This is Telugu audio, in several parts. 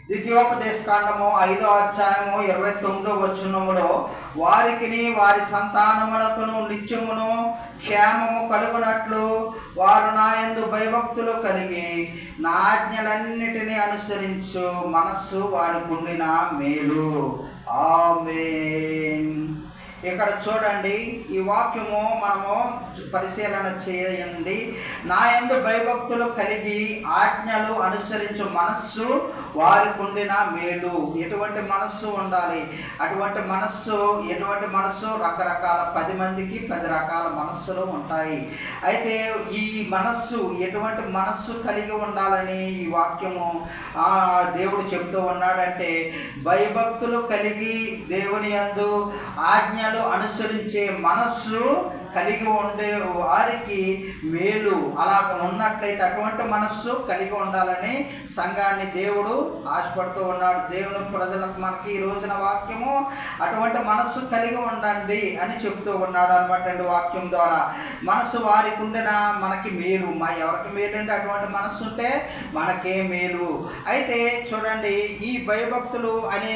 ద్వితీయోపదేశ కాండము 5వ అధ్యాయము 29వ వచనములో వారికిని వారి సంతానములకును నిత్యమును క్షేమము కలుగునట్లు వారు నా యందు భయభక్తులు కలిగి నా ఆజ్ఞలన్నిటినీ అనుసరించు మనస్సు వారికి ఉండిన మేలు. ఆమేన్. ఇక్కడ చూడండి, ఈ వాక్యము మనము పరిశీలన చేయండి. నా యందు భయభక్తులు కలిగి ఆజ్ఞలు అనుసరించు మనస్సు వారికి ఉండిన మేలు. ఎటువంటి మనస్సు ఉండాలి? ఎటువంటి మనస్సు రకరకాల 10 మందికి 10 రకాల మనస్సులు ఉంటాయి. అయితే ఈ మనస్సు ఎటువంటి మనస్సు కలిగి ఉండాలని ఈ వాక్యము దేవుడు చెప్తూ ఉన్నాడంటే, భయభక్తులు కలిగి దేవుని యందు ఆజ్ఞలు అనుసరించే మనస్సు కలిగి ఉండే వారికి మేలు. అలా ఉన్నట్లయితే అటువంటి మనస్సు కలిగి ఉండాలని సంఘాన్ని దేవుడు ఆశపడుతూ ఉన్నాడు. దేవుని ప్రజలకు మనకి ఈ రోజున వాక్యము అటువంటి మనస్సు కలిగి ఉండండి అని చెప్తూ ఉన్నాడు అనమాట అండి. వాక్యం ద్వారా మనస్సు వారికి ఉండిన మనకి మేలు. ఎవరికి మేలు అంటే అటువంటి మనస్సు ఉంటే మనకే మేలు. అయితే చూడండి, ఈ భయభక్తులు అనే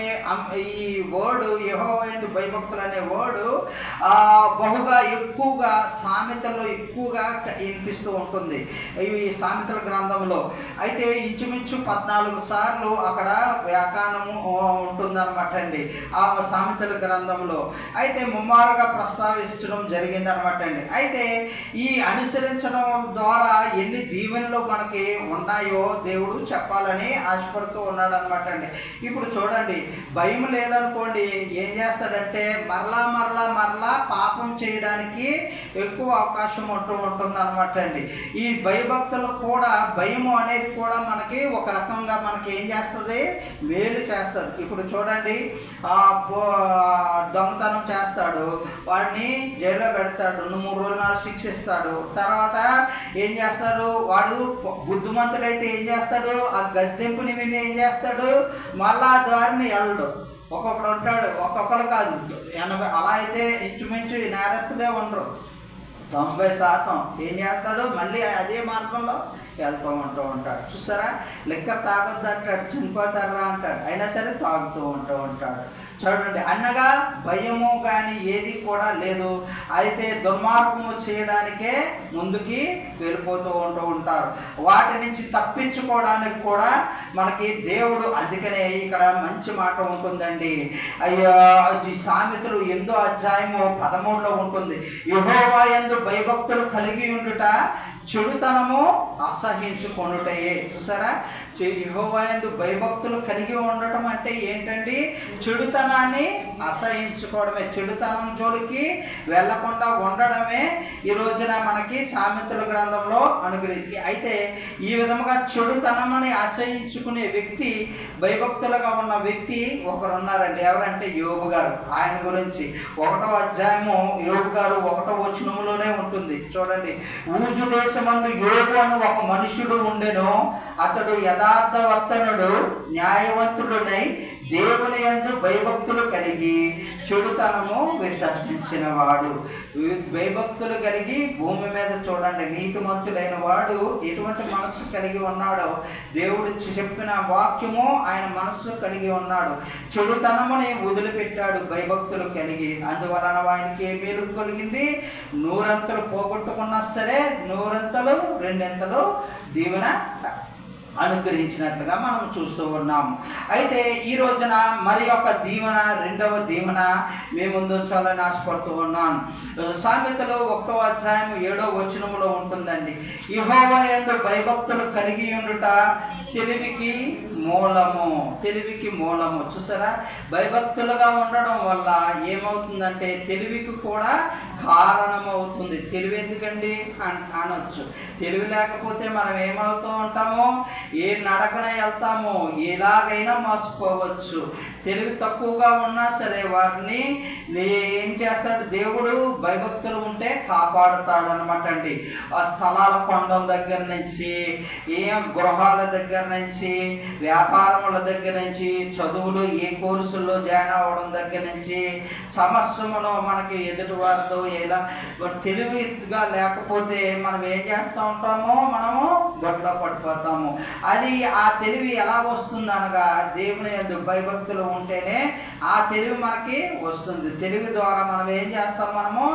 ఈ వర్డ్, యెహోవా యందు భయభక్తులు అనే వర్డ్ బహుగా ఎక్కువగా సామెతల్లో ఎక్కువగా వినిపిస్తూ ఉంటుంది ఈ సామెతల గ్రంథంలో. అయితే ఇంచుమించు 14 సార్లు అక్కడ వ్యాఖ్యానము ఉంటుందన్నమాట అండి ఆ సామెతల గ్రంథంలో. అయితే ముమ్మారుగా ప్రస్తావించడం జరిగిందనమాట అండి. అయితే ఈ అనుసరించడం ద్వారా ఎన్ని దీవెనలు మనకి ఉన్నాయో దేవుడు చెప్పాలని ఆశపడుతూ ఉన్నాడు అనమాట అండి. ఇప్పుడు చూడండి, భయం లేదనుకోండి ఏం చేస్తాడంటే మరలా పాపం చేయడానికి ఎక్కువ అవకాశం ఉంటుంది అనమాట అండి. ఈ భయభక్తులు కూడా, భయము అనేది కూడా మనకి ఒక రకంగా మనకి ఏం చేస్తుంది? మేలు చేస్తుంది. ఇప్పుడు చూడండి, దొంగతనం చేస్తాడు, వాడిని జైల్లో పెడతాడు, 3 రోజులు 4 శిక్షిస్తాడు. తర్వాత ఏం చేస్తారు? వాడు బుద్ధిమంతుడైతే ఏం చేస్తాడు? ఆ గద్దెంపుని విని ఏం చేస్తాడు? మళ్ళా దారిని వెళ్ళడు. ఒక్కొక్కడు ఉంటాడు, ఒక్కొక్కరు కాదు 80. అలా అయితే ఇంచుమించు నేరస్తులే ఉండరు. 90% ఏం చేస్తాడు? మళ్ళీ అదే మార్గంలో వెళ్తూ ఉంటాడు. చూసారా, లిక్కర్ తాగొద్దు అంటాడు, చనిపోతారా అంటాడు, అయినా సరే తాగుతూ ఉంటాడు. చూడండి, అనగా భయము కానీ ఏది కూడా లేదు. అయితే దుర్మార్గము చేయడానికే ముందుకి వెళ్ళిపోతూ ఉంటారు. వాటి నుంచి తప్పించుకోవడానికి కూడా మనకి దేవుడు, అందుకనే ఇక్కడ మంచి మాట ఉంటుందండి. ఈ సామెతలు 8వ అధ్యాయము 13లో ఉంటుంది. యెహోవా యందు భయభక్తులు కలిగి ఉండుట చెడుతనము అసహించుకొనుటయే. చూసారా, యెహోవా యందు భయభక్తులు కలిగి ఉండటం అంటే ఏంటండి? చెడుతనాన్ని అసహించుకోవడమే, చెడుతనం జోలికి వెళ్లకుండా ఉండడమే ఈ రోజున మనకి సామెతల గ్రంథంలో అనుగ్రహించి. అయితే ఈ విధముగా చెడుతనమని అసహించుకునే వ్యక్తి, భయభక్తులుగా ఉన్న వ్యక్తి ఒకరున్నారండి. ఎవరంటే యోబు గారు. ఆయన గురించి 1వ అధ్యాయము యోబు గారు 1వ వచనములోనే ఉంటుంది. చూడండి, ఊజు దేశమందు యోబు అని ఒక మనుష్యుడు ఉండెను. అతడు యథార్థవర్తనుడు, న్యాయవంతుడునై దేవుని యందు భయభక్తులు కలిగి చెడుతనము విసర్జించిన వాడు. భయభక్తులు కలిగి భూమి మీద చూడండి, నీతిమంతుడైన వాడు ఎటువంటి మనస్సు కలిగి ఉన్నాడో దేవుడు చెప్పిన వాక్యము ఆయన మనస్సు కలిగి ఉన్నాడు. చెడుతనముని వదిలిపెట్టాడు భయభక్తులు కలిగి. అందువలన ఆయనకి ఏ మేలు కలిగింది? 100 అంతలు పోగొట్టుకున్నా సరే 100 అంతలు 2 అంతలు దీవెన అనుగ్రహించినట్లుగా మనం చూస్తూ ఉన్నాము. అయితే ఈ రోజున మరి ఒక దీవెన, 2వ దీవెన మీ ముందు ఉంచాలని ఆశపడుతూ ఉన్నాను. సామెతలు 1వ అధ్యాయం 7వ వచనములో ఉంటుందండి. యెహోవా యందు భయభక్తులు కలిగి ఉండుట తెలివికి మూలము. చూసారా, భయభక్తులుగా ఉండడం వల్ల ఏమవుతుందంటే తెలివికి కూడా కారణమవుతుంది. తెలివి ఎందుకండి అనొచ్చు. తెలివి లేకపోతే మనం ఏమవుతూ ఉంటామో, ఏ నడకన వెళ్తామో, ఎలాగైనా మోసపోవచ్చు. తెలివి తక్కువగా ఉన్నా సరే వారిని ఏం చేస్తాడు? దేవుడు భయభక్తులు ఉంటే కాపాడుతాడు అనమాట అండి. ఆ స్థలాల కొండం దగ్గర నుంచి, గృహాల దగ్గర నుంచి, వ్యాపారముల దగ్గర నుంచి, చదువులు ఏ కోర్సుల్లో జాయిన్ అవ్వడం దగ్గర నుంచి, సమస్యలను మనకి ఎదుటి వారితో ఇలా తెలివిగా లేకపోతే మనం ఏం చేస్తూ ఉంటామో మనము గొడ్లో పడిపోతాము. అది ఆ తెలివి ఎలా వస్తుంది అనగా దేవుని యందు భయభక్తులు ఉంటేనే ఆ తెలివి మనకి వస్తుంది. తెలివి ద్వారా మనం ఏం చేస్తాం, మనము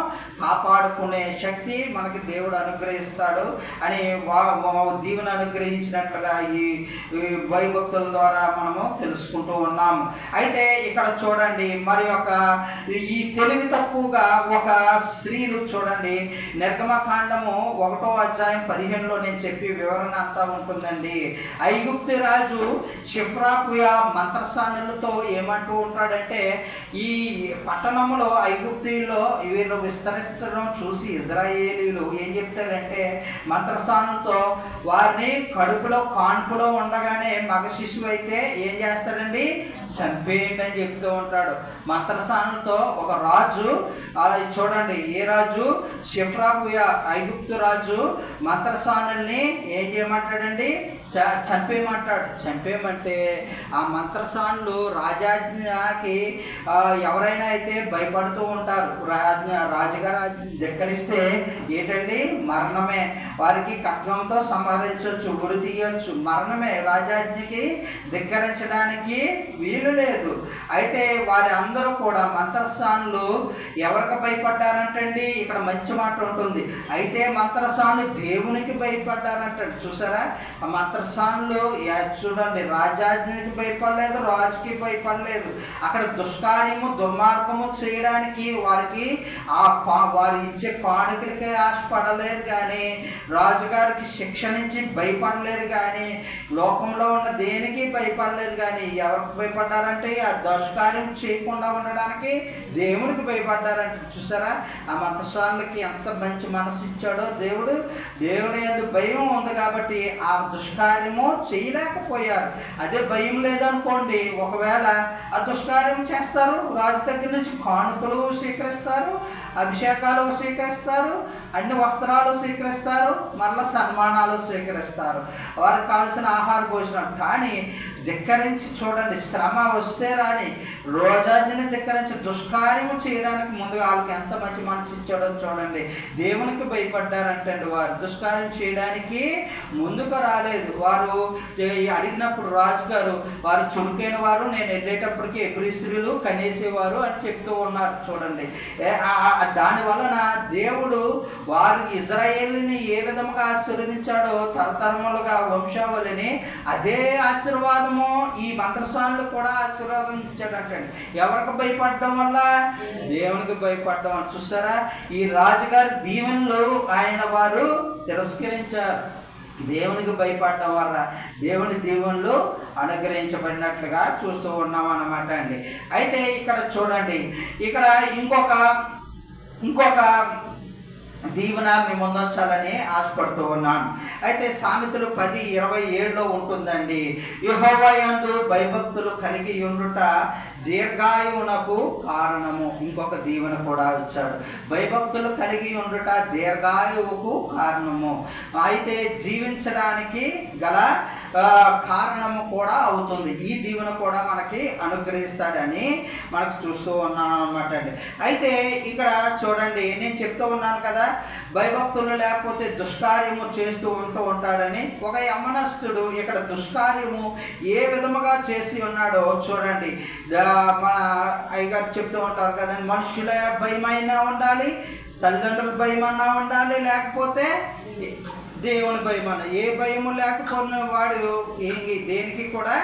కాపాడుకునే శక్తి మనకి దేవుడు అనుగ్రహిస్తాడు అని దీవెన అనుగ్రహించినట్లుగా ఈ భయభక్తుల ద్వారా మనము తెలుసుకుంటూ ఉన్నాము. అయితే ఇక్కడ చూడండి, మరి ఈ తెలివి తక్కువగా ఒక స్త్రీలు చూడండి, నిర్గమకాండము 1వ అధ్యాయం 15లో నేను చెప్పి వివరణ అంతా ఉంటుందండి. ఐగుప్తు రాజు షిఫ్రాపుయా మంత్రసానులతో ఏమంటూ ఉంటాడంటే, ఈ పట్టణంలో ఐగుప్తుల్లో వీళ్ళు విస్తరిస్తడం చూసి ఇజ్రాయేలీలు ఏం చెప్తాడంటే, మంత్రసానులతో వారిని కడుపులో కాన్పులో ఉండగానే మగ శిశువు అయితే ఏం చేస్తాడండి, చంపేయండి అని చెప్తూ ఉంటాడు. మంత్రసానులతో ఒక రాజు చూడండి, ఏ రాజు, షిఫ్రాపుయా ఐగుప్తు రాజు మంత్రసానుల్ని ఏం చేయమంటాడండి, చంపేయమంటాడు. చంపేయమంటే ఆ మంత్రసానులు రాజాజ్ఞకి ఎవరైనా అయితే భయపడుతూ ఉంటారు. రాజుగారు ధిక్కరిస్తే ఏంటండి, మరణమే. వారికి ఖడ్గంతో సంహరించవచ్చు, ఉరి తీయవచ్చు, మరణమే. రాజాజ్ఞకి ధిక్కరించడానికి వీలు లేదు. అయితే వారి అందరూ కూడా మంత్రసానులు ఎవరికి భయపడ్డారంటండి, ఇక్కడ మంచి మాట ఉంటుంది. అయితే మంత్రసానులు దేవునికి భయపడ్డారంటాడు. చూసారా, ఆ మంత్రసానులు చూడండి, రాజాజ్ఞకి భయపడలేదు, రాజుకి భయపడలేదు. అక్కడ దుష్కార్యము దుర్మార్గము చేయడానికి వారికి వారు ఇచ్చే కానుకలకే ఆశపడలేదు, కానీ రాజుగారికి శిక్ష నుంచి భయపడలేదు, కానీ లోకంలో ఉన్న దేనికి భయపడలేదు. కానీ ఎవరికి భయపడ్డారంటే ఆ దుష్కార్యం చేయకుండా ఉండడానికి దేవునికి భయపడ్డారంటే. చూసారా, ఆ మంత్రసానులకి ఎంత మంచి మనసు ఇచ్చాడో దేవుడు. దేవుని యందు భయం ఉంది కాబట్టి ఆ దుష్కార్యము చేయలేకపోయారు. అదే భయం లేదనుకోండి, ఒకవేళ ఆ దుష్కార్యం చేస్తారు, రాజు దగ్గర నుంచి కానుకలు స్వీకరిస్తారు, అభిషేకాలు స్వీకరిస్తారు, అన్ని వస్త్రాలు స్వీకరిస్తారు, మరలా సన్మానాలు స్వీకరిస్తారు, వారికి కావాల్సిన ఆహార భోజనాలు. కానీ ధిక్కరించి చూడండి, శ్రమ వస్తే రాని రోజాజ్ఞని ధిక్కరించి దుష్కార్యము చేయడానికి ముందుగా వాళ్ళకి ఎంత మంచి మనసు ఇచ్చాడో చూడండి. దేవునికి భయపడ్డారంటండి. వారు దుష్కార్యం చేయడానికి ముందుకు రాలేదు. వారు అడిగినప్పుడు రాజుగారు వారు చురుకైన వారు, నేను వెళ్ళేటప్పటికి ఎబ్రీ స్త్రీలు కనేసేవారు అని చెప్తూ ఉన్నారు. చూడండి, దాని వలన దేవుడు వారు ఇజ్రాయేలుని ఏ విధముగా ఆశీర్వదించాడో తరతరములుగా వంశావళిని, అదే ఆశీర్వాదము ఈ మంత్రసానులు కూడా ఆశీర్వాదించాడంటే. ఎవరికి భయపడడం వల్ల? దేవునికి భయపడడం. చూసారా, ఈ రాజుగారి దీవెనలు వారు తిరస్కరించారు. దేవునికి భయపడడం వల్ల దేవుని దీవెనలు అనుగ్రహించబడినట్లుగా చూస్తూ ఉన్నాం అన్నమాట అండి. అయితే ఇక్కడ చూడండి, ఇక్కడ ఇంకొక దీవెన మీ ముందుంచాలని ఆశపడుతూ ఉన్నాను. అయితే సామెతలు 10:27లో ఉంటుందండి, యెహోవా యందు భయభక్తులు కలిగి ఉండుట దీర్ఘాయువునకు కారణము. ఇంకొక దీవెన కూడా ఇచ్చాడు, భయభక్తులు కలిగి ఉండుట దీర్ఘాయువుకు కారణము. అయితే జీవించడానికి గల కారణము కూడా అవుతుంది. ఈ దీవెన కూడా మనకి అనుగ్రహిస్తాడని మనకు చూస్తూ ఉన్నాను అన్నమాట అండి. అయితే ఇక్కడ చూడండి, నేను చెప్తూ ఉన్నాను కదా, భయభక్తులు లేకపోతే దుష్కార్యము చేస్తూ ఉంటాడని. ఒక యమనస్తుడు ఇక్కడ దుష్కార్యము ఏ విధముగా చేసి ఉన్నాడో చూడండి. మన అయ్యగారు చెప్తూ ఉంటారు కదండి, మనుషుల భయమైనా ఉండాలి, తల్లిదండ్రుల భయమన్నా ఉండాలి, లేకపోతే దేవుని భయమన్నా. ఏ భయము లేకపోయిన వాడు దేనికి కూడా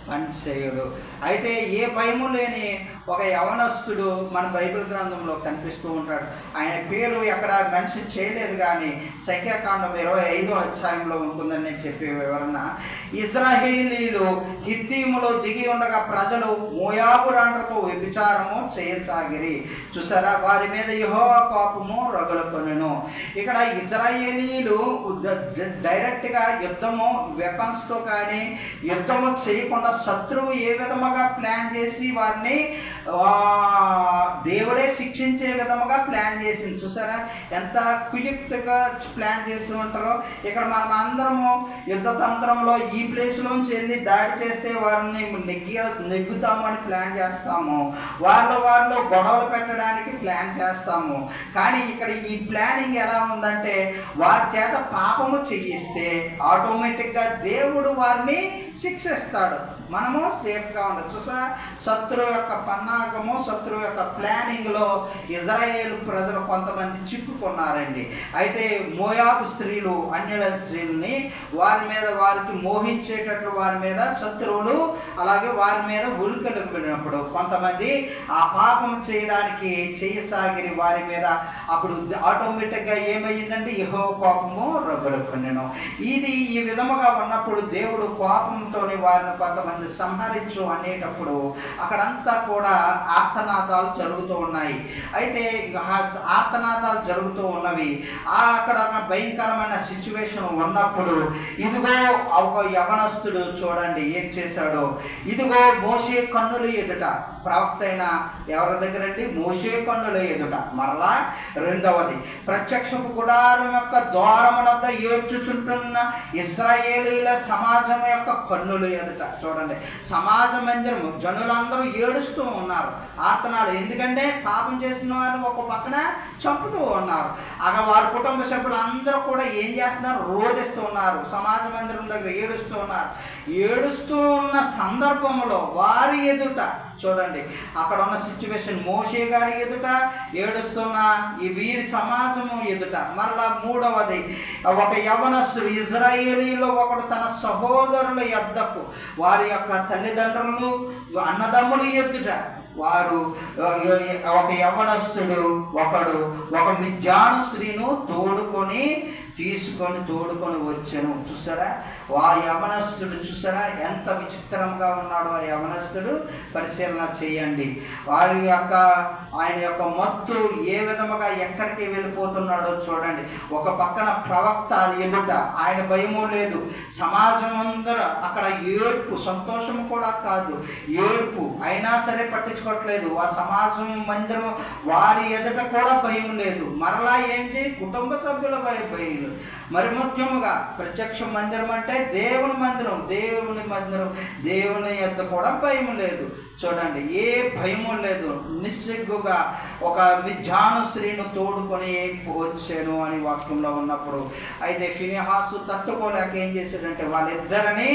పని చేయడు. అయితే ఏ భయము లేని ఒక యవనస్తుడు మన బైబిల్ గ్రంథంలో కనిపిస్తూ ఉంటాడు. ఆయన పేరు ఎక్కడ మెన్షన్ చేయలేదు, కానీ సంఖ్యాకాండం 25వ అధ్యాయంలో ఉంటుందని నేను చెప్పే వివరణ. ఇశ్రాయేలీయులు హిత్తీములో దిగి ఉండగా ప్రజలు మోయాబు రాండ్రతో వ్యభిచారము చేయసాగిరి. చూసారా, వారి మీద యెహోవా కోపము రగులుకొనెను. ఇక్కడ ఇశ్రాయేలీయులు డైరెక్ట్గా యుద్ధము వెపన్స్తో కానీ యుద్ధము చేయకుండా శత్రువు ఏ విధముగా ప్లాన్ చేసి వారిని దేవుడే శిక్షించే విధముగా ప్లాన్ చేసింది. చూసారా ఎంత కుయుక్తిగా ప్లాన్ చేసి ఉంటారో. ఇక్కడ మనం అందరము యుద్ధ తంత్రంలో ఈ ప్లేస్లోంచి వెళ్ళి దాడి చేస్తే వారిని నెగ్గుతాము అని ప్లాన్ చేస్తాము, వాళ్ళు గొడవలు పెట్టడానికి ప్లాన్ చేస్తాము. కానీ ఇక్కడ ఈ ప్లానింగ్ ఎలా ఉందంటే వారి చేత పాపము చేయిస్తే ఆటోమేటిక్గా దేవుడు వారిని శిక్షిస్తాడు, మనము సేఫ్గా ఉండదు. చూసా శత్రువు యొక్క పన్నాగము, శత్రువు యొక్క ప్లానింగ్లో ఇజ్రాయేల్ ప్రజలు కొంతమంది చిక్కుకున్నారండి. అయితే మోయాబు స్త్రీలు అన్యుల స్త్రీలని వారికి మోహించేటట్లు వారి మీద శత్రువులు అలాగే వారి మీద ఉరికలు వెళ్ళినప్పుడు కొంతమంది ఆ పాపం చేయడానికి చేయసాగిరి వారి మీద. అప్పుడు ఆటోమేటిక్గా ఏమయ్యిందంటే యెహోవా కోపము రగులుకొనెను. ఇది ఈ విధముగా ఉన్నప్పుడు దేవుడు కోపంతోని వారిని కొంతమంది సంహరించు అనేటప్పుడు అక్కడంతా కూడా ఆర్తనాదాలు జరుగుతూ ఉన్నాయి. అయితే ఆర్తనాదాలు జరుగుతూ ఉన్నవి. అక్కడ భయంకరమైన సిచ్యువేషన్ ఉన్నప్పుడు ఇదిగో ఒక యవనస్తుడు చూడండి ఏం చేశాడో. ఇదిగో మోషే కన్నుల ఎదుట, ప్రవక్త అయిన ఎవరి దగ్గర అండి? మోషే కన్నుల ఎదుట. మరలా రెండవది, ప్రత్యక్షపు గుడారం యొక్క ద్వారమునద్ద ఏడ్చుచుంటున్న ఇశ్రాయేలీల సమాజం యొక్క కన్నుల ఎదుట. చూడండి, సమాజ మందిరము జనులందరూ ఏడుస్తూ ఉన్నారు, ఆర్తనాడు. ఎందుకంటే పాపం చేసిన వారిని ఒక పక్కన చంపుతూ ఉన్నారు. అక్కడ వారి కుటుంబ సభ్యులు అందరూ కూడా ఏం చేస్తున్నారు? రోధిస్తూ ఉన్నారు, సమాజ మందిరం దగ్గర ఏడుస్తూ ఉన్నారు. ఏడుస్తూ ఉన్న సందర్భంలో వారి ఎదుట చూడండి, అక్కడ ఉన్న సిచ్యువేషన్ మోషే గారి ఎదుట ఏడుస్తున్న ఈ వీరి సమాజము ఎదుట. మరలా మూడవది, ఒక యవనస్తుడు ఇజ్రాయేలీలో ఒకడు తన సహోదరుల యొద్దకు వారి యొక్క తల్లిదండ్రులు అన్నదమ్ములు ఎదుట వారు ఒక యవనస్తుడు ఒకడు ఒక మిద్యాను స్త్రీను తోడుకొని వచ్చాను. చూసారా ఆ యవనస్తుడు, చూసారా ఎంత విచిత్రంగా ఉన్నాడో ఆ యవనస్తుడు. పరిశీలన చేయండి. ఆయన యొక్క మత్తు ఏ విధముగా ఎక్కడికి వెళ్ళిపోతున్నాడో చూడండి. ఒక పక్కన ప్రవక్త ఎదుట ఆయన భయము లేదు, సమాజం అందరూ అక్కడ ఏడ్పు, సంతోషము కూడా కాదు ఏడ్పు, అయినా సరే పట్టించుకోవట్లేదు. ఆ సమాజం మందిరం వారి ఎదుట కూడా భయం లేదు. మరలా ఏంటి? కుటుంబ సభ్యుల భయం. మరి ముఖ్యముగా ప్రత్యక్ష మందిరం అంటే దేవుని మందిరం, దేవుని యొద్ద కూడా భయం లేదు. చూడండి, ఏ భయము లేదు, నిస్సిగ్గుగా ఒక మిద్యాను స్త్రీను తోడుకొని వచ్చాను అని వాక్యంలో ఉన్నప్పుడు. అయితే ఫినెహాసు తట్టుకోలేక ఏం చేశాడంటే వాళ్ళిద్దరిని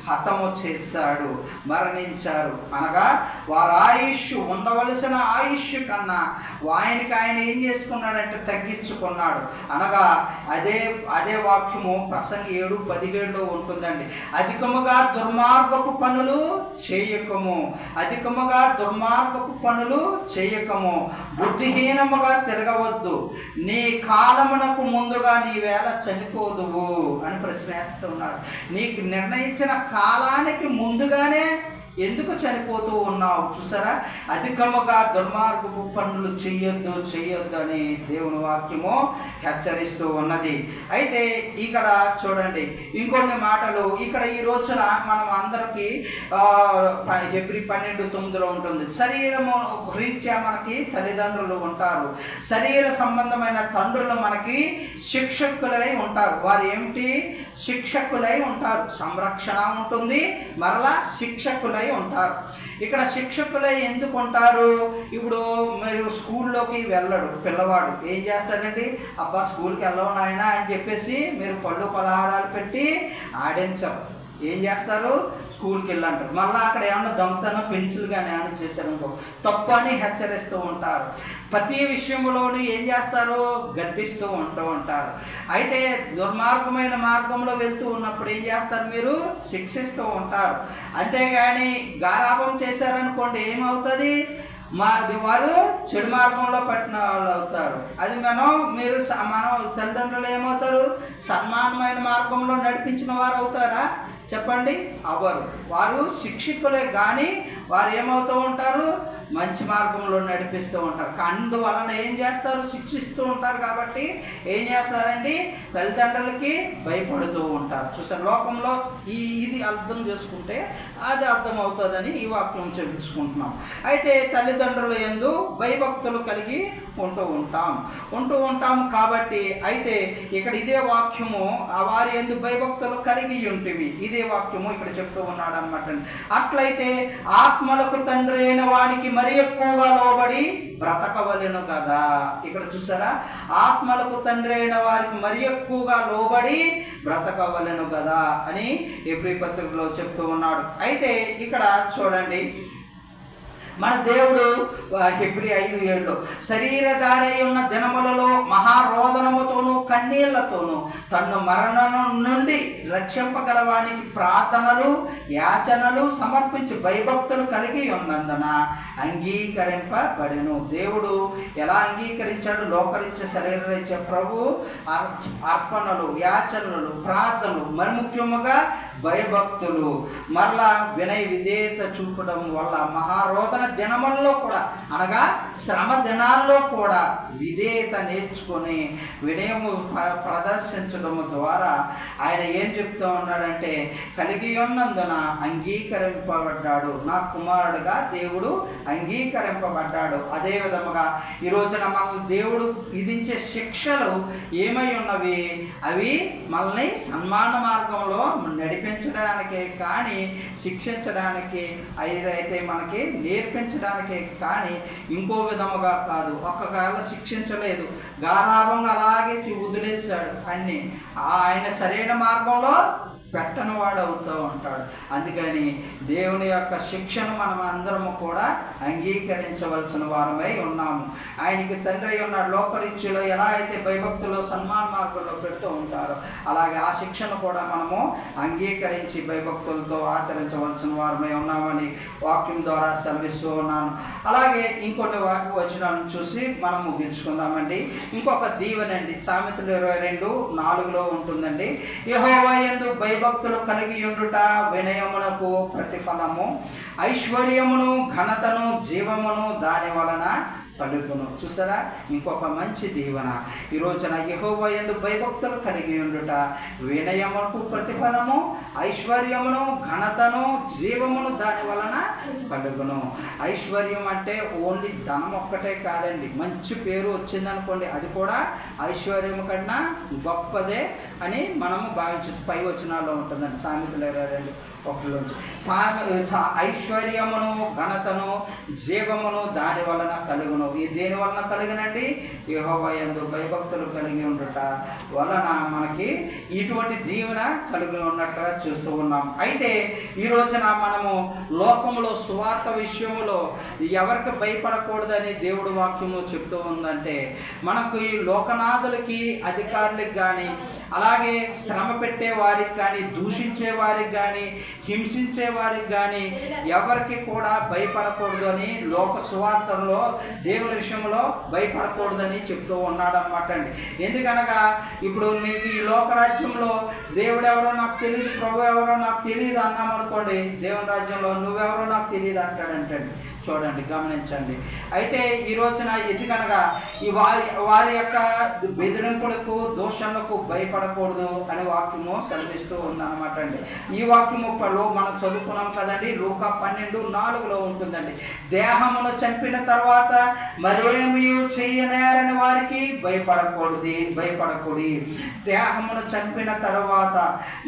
హతము చేశాడు, మరణించారు. అనగా వారి ఆయుష్, ఉండవలసిన ఆయుష్ కన్నా ఆయన ఏం చేసుకున్నాడంటే తగ్గించుకున్నాడు. అనగా అదే వాక్యము ప్రసంగి 7:17 ఉంటుందండి. అధికముగా దుర్మార్గపు పనులు చేయకము, బుద్ధిహీనముగా తిరగవద్దు, నీ కాలమునకు ముందుగా నీవేళ చనిపోదువు అని ప్రశ్నిస్తున్నాడు. నీకు నిర్ణయించిన కాలానికి ముందుగానే ఎందుకు చనిపోతూ ఉన్నావు? చూసారా, అధికముగా దుర్మార్గపు పనులు చెయ్యొద్దు అని దేవుని వాక్యము హెచ్చరిస్తూ ఉన్నది. అయితే ఇక్కడ చూడండి ఇంకొన్ని మాటలు. ఇక్కడ ఈ రోజున మనం అందరికీ హెబ్రీ 12:9 ఉంటుంది. శరీరము రీత్యా మనకి తల్లిదండ్రులు ఉంటారు, శరీర సంబంధమైన తండ్రులు మనకి శిక్షకులై ఉంటారు. వారు ఏమిటి? శిక్షకులై ఉంటారు. సంరక్షణ ఉంటుంది, మరలా శిక్షకులై ఉంటారు. ఇక్కడ శిక్షకులై ఎందుకు ఉంటారు? ఇప్పుడు మీరు స్కూల్లోకి వెళ్ళడు పిల్లవాడు, ఏం చేస్తాడండి? అబ్బా స్కూల్కి వెళ్ళవు నాయనా అని చెప్పేసి మీరు పళ్ళు పలహారాలు పెట్టి ఆడించరు. ఏం చేస్తారు? స్కూల్కి వెళ్ళంటారు. మళ్ళీ అక్కడ ఏమన్నా దొంగతనం పెన్సిల్ కానీ ఏమైనా చేశారనుకో తప్పు అని హెచ్చరిస్తూ ఉంటారు. ప్రతి విషయంలోనూ ఏం చేస్తారు? గద్దిస్తూ ఉంటారు. అయితే దుర్మార్గమైన మార్గంలో వెళ్తూ ఉన్నప్పుడు ఏం చేస్తారు? మీరు శిక్షిస్తూ ఉంటారు. అంతేగాని గారాబం చేశారనుకోండి ఏమవుతుంది? వారు చెడు మార్గంలో పట్టిన వాళ్ళు అవుతారు. అది మన తల్లిదండ్రులు ఏమవుతారు? సన్మానమైన మార్గంలో నడిపించిన వారు అవుతారా? చెప్పండి, అవ్వరు. వారు శిక్షకులే కానీ వారు ఏమవుతూ ఉంటారు, మంచి మార్గంలో నడిపిస్తూ ఉంటారు. అందువలన ఏం చేస్తారు, శిక్షిస్తూ ఉంటారు కాబట్టి ఏం చేస్తారండి, తల్లిదండ్రులకి భయపడుతూ ఉంటారు. చూసారు, లోకంలో ఇది అర్థం చేసుకుంటే అది అర్థం అవుతుందని ఈ వాక్యం తెలుసుకుంటున్నాం. అయితే తల్లిదండ్రుల యందు భయభక్తులు కలిగి ఉంటూ ఉంటాం కాబట్టి అయితే ఇక్కడ ఇదే వాక్యము వారి యందు భయభక్తులు కలిగి ఉంటివి, ఇదే వాక్యము ఇక్కడ చెప్తూ ఉన్నాడు అనమాట. అట్లయితే ఆత్మలకు తండ్రి అయిన వాడికి మరి ఎక్కువగా లోబడి బ్రతకవలెను కదా. ఇక్కడ చూసారా, ఆత్మలకు తండ్రి అయిన వారికి మరి ఎక్కువగా లోబడి బ్రతకవలెను కదా అని హెబ్రీ పత్రికలో చెప్తూ ఉన్నాడు. అయితే ఇక్కడ చూడండి, మన దేవుడు హెబ్రీ 5:7 శరీరధారి ఉన్న దినములలో మహారోదనముతోనూ కన్నీళ్లతోనూ తన్ను మరణం నుండి రక్షింపగలవానికి ప్రార్థనలు యాచనలు సమర్పించి భయభక్తులు కలిగి ఉన్నందున అంగీకరింపబడెను. దేవుడు ఎలా అంగీకరించాడు, లోకరీత్యా శరీరరీత్యా ప్రభు అర్పణలు యాచనలు ప్రార్థనలు మరి ముఖ్యముగా భయభక్తులు మరలా వినయ విధేయత చూపడం వల్ల మహారోదన దినముల్లో కూడా అనగా శ్రమ దినాల్లో కూడా విధేయత నేర్చుకొని వినయము ప్రదర్శించడం ద్వారా ఆయన ఏం చెప్తూ ఉన్నాడంటే, కలిగి ఉన్నందున అంగీకరింపబడ్డాడు, నా కుమారుడుగా దేవుడు అంగీకరింపబడ్డాడు. అదే విధముగా ఈ రోజున మనల్ని దేవుడు విధించే శిక్షలు ఏమై ఉన్నవి, అవి మనల్ని సన్మాన మార్గంలో నడిపించడానికే కానీ శిక్షించడానికి అయితే మనకి నేర్పించడానికే కానీ ఇంకో విధముగా కాదు. ఒక్కవేళ శిక్షించలేదు, గారాభంగా అలాగే వదిలేశాడు అన్నీ, ఆయన సరైన మార్గంలో పెట్టని వాడు అవుతూ ఉంటాడు. అందుకని దేవుని యొక్క శిక్షను మనం అందరము కూడా అంగీకరించవలసిన వారమై ఉన్నాము. ఆయనకి తండ్రి అయి ఉన్నాడు. లోకరీత్యలో ఎలా అయితే భయభక్తులు సన్మాన మార్గంలో పెడుతూ ఉంటారో అలాగే ఆ శిక్షను కూడా మనము అంగీకరించి భయభక్తులతో ఆచరించవలసిన వారమై ఉన్నామని వాక్యం ద్వారా సెలవిస్తూ ఉన్నాను. అలాగే ఇంకొన్ని వచనాలను చూసి మనం ముగించుకుందామండి. ఇంకొక దీవెనండి, సామెతలు 22:4 ఉంటుందండి. యెహోవా యందు భక్తులు కలిగి ఉండుట వినయమునకు ప్రతిఫలము, ఐశ్వర్యమును ఘనతను జీవమును దాని వలన కలుగును. చూసారా, ఇంకొక మంచి దీవెన ఈ రోజున యెహోవా యందు భయభక్తులు కలిగి ఉండుట వినయమునకు ప్రతిఫలము, ఐశ్వర్యమును ఘనతను జీవమును దాని వలన కలుగును. ఐశ్వర్యం అంటే ఓన్లీ ధనం ఒక్కటే కాదండి, మంచి పేరు వచ్చిందనుకోండి అది కూడా ఐశ్వర్యం కన్నా గొప్పదే అని మనము భావించవచ్చు. పై వచనాల్లో ఉంటుందండి, సామెతలు 22:1 ఐశ్వర్యమును ఘనతను జీవమును దాని వలన కలుగును. ఈ దేని వలన కలిగినండి, యెహోవా యందు భయభక్తులు కలిగి ఉండుట వలన మనకి ఇటువంటి దీవెన కలిగి ఉన్నట్టుగా చూస్తూ ఉన్నాం. అయితే ఈ రోజున మనము లోకములో సువార్త విషయంలో ఎవరికి భయపడకూడదని దేవుడు వాక్యము చెప్తూ ఉందంటే, మనకు ఈ లోకనాథులకి అధికారులకు కానీ అలాగే శ్రమ పెట్టే వారికి కానీ దూషించే వారికి కానీ హింసించే వారికి కానీ ఎవరికి కూడా భయపడకూడదు అని లోక సువార్తలో దేవుని విషయంలో భయపడకూడదని చెప్తూ ఉన్నాడు అనమాట అండి. ఎందుకనగా ఇప్పుడు నీకు ఈ లోకరాజ్యంలో దేవుడు ఎవరో నాకు తెలియదు, ప్రభు ఎవరో నాకు తెలియదు అన్నామనుకోండి, దేవుని రాజ్యంలో నువ్వెవరో నాకు తెలియదు అంటాడంటండి. చూడండి, గమనించండి. అయితే ఈ రోజున ఎందుకనగా ఈ వారి యొక్క బెదిరింపులకు దోషణలకు భయపడకూడదు అని వాక్యము సెలవిస్తూ ఉందన్నమాట అండి. ఈ వాక్యములో మనం చదువుకున్నాం కదండి, లూకా 12:4 ఉంటుందండి. దేహమును చంపిన తర్వాత మరేమీ చేయనేరని వారికి భయపడకూడదు. దేహమును చంపిన తర్వాత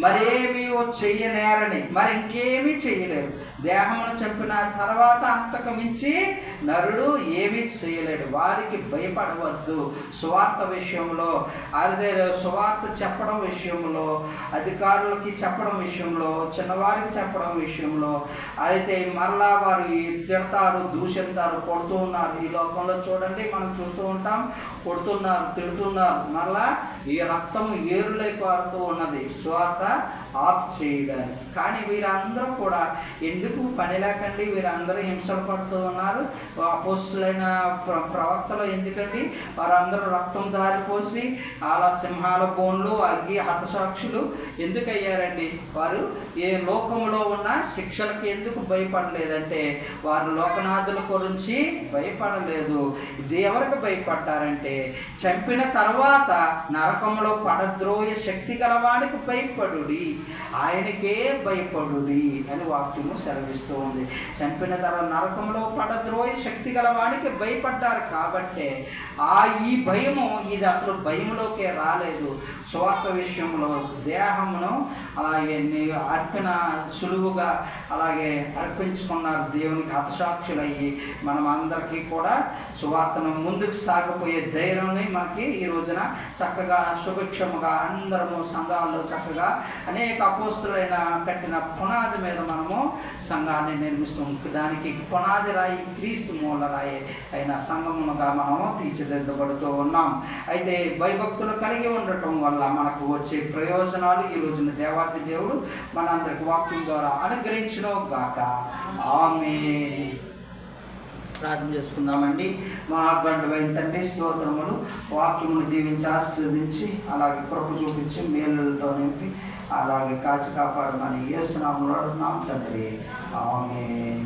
మరేమీ చేయనేరని, మరి ఇంకేమీ చేయలేరు. దేహమును చంపిన తర్వాత అంతకు మించి నరుడు ఏమీ చేయలేడు. వారికి భయపడవద్దు. సువార్త విషయంలో అదే సువార్త చెప్పడం విషయంలో, అధికారులకి చెప్పడం విషయంలో, చిన్నవారికి చెప్పడం విషయంలో అయితే మరలా వారు తిడతారు, దూషిస్తారు, కొడుతూ ఉన్నారు. ఈ లోకంలో చూడండి మనం చూస్తూ ఉంటాం, కొడుతున్నారు, తిడుతున్నారు, మరలా ఈ రక్తము ఏరులై పారుతూ ఉన్నది సువార్త ఆఫ్ చేయడానికి. కానీ వీరందరూ కూడా ఎందుకు పని లేకండి, వీరందరూ హింసలు భయపడుతూ ఉన్నారు. అపోస్తులైన ప్రవక్తలు ఎందుకండి వారందరూ రక్తం దారిపోసి అలా సింహాల బోన్లు అగ్గి హతసాక్షులు ఎందుకు అయ్యారండి? వారు ఏ లోకంలో ఉన్న శిక్షలకు ఎందుకు భయపడలేదంటే వారు లోకనాథుల గురించి భయపడలేదు. ఎవరికి భయపడ్డారంటే చంపిన తర్వాత నరకంలో పడద్రోయ శక్తి గలవాడికి భయపడుడి, ఆయనకే భయపడుడి అని వాక్యము సెలవిస్తూ ఉంది. చంపిన తర్వాత నరకంలో పడద్రోయ శక్తి గలవాడికి భయపడ్డారు కాబట్టే ఈ భయము ఇది అసలు భయములోకే రాలేదు. స్వార్థ విషయంలో దేహమును అలాగే సులువుగా అలాగే అర్పించుకున్నారు దేవునికి హతసాక్షులయ్యి. మనం అందరికీ కూడా సువార్తను ముందుకు సాగిపోయే ధైర్యాన్ని మనకి ఈ రోజున చక్కగా సుభిక్షముగా అందరము సంఘాల్లో చక్కగా అనేక అపోస్తులైన కట్టిన పునాది మీద మనము సంఘాన్ని నిర్మిస్తాం. దానికి పునాది రాయి క్రీస్తు మూల రాయి అయిన సంఘమునుగా మనము తీర్చిదిద్దబడుతూ ఉన్నాం. అయితే భయభక్తులు కలిగి ఉండటం వల్ల మనకు వచ్చే ప్రయోజనాలు ఈ రోజున దేవాది దేవుడు మనందరికి వాక్యం ద్వారా అనుగ్రహించును గాక. ఆమేన్. ప్రార్థన చేసుకుందామండి. మహాగణుడైన తండ్రి స్తోత్రములు. వాక్యమును దీవించి ఆశీర్వదించి అలాగే కృప చూపించి మేలులతో నింపి అలాగే కాచి కాపాడమని యేసు నామములో అడుగుతున్నాం తండ్రి. ఆమేన్.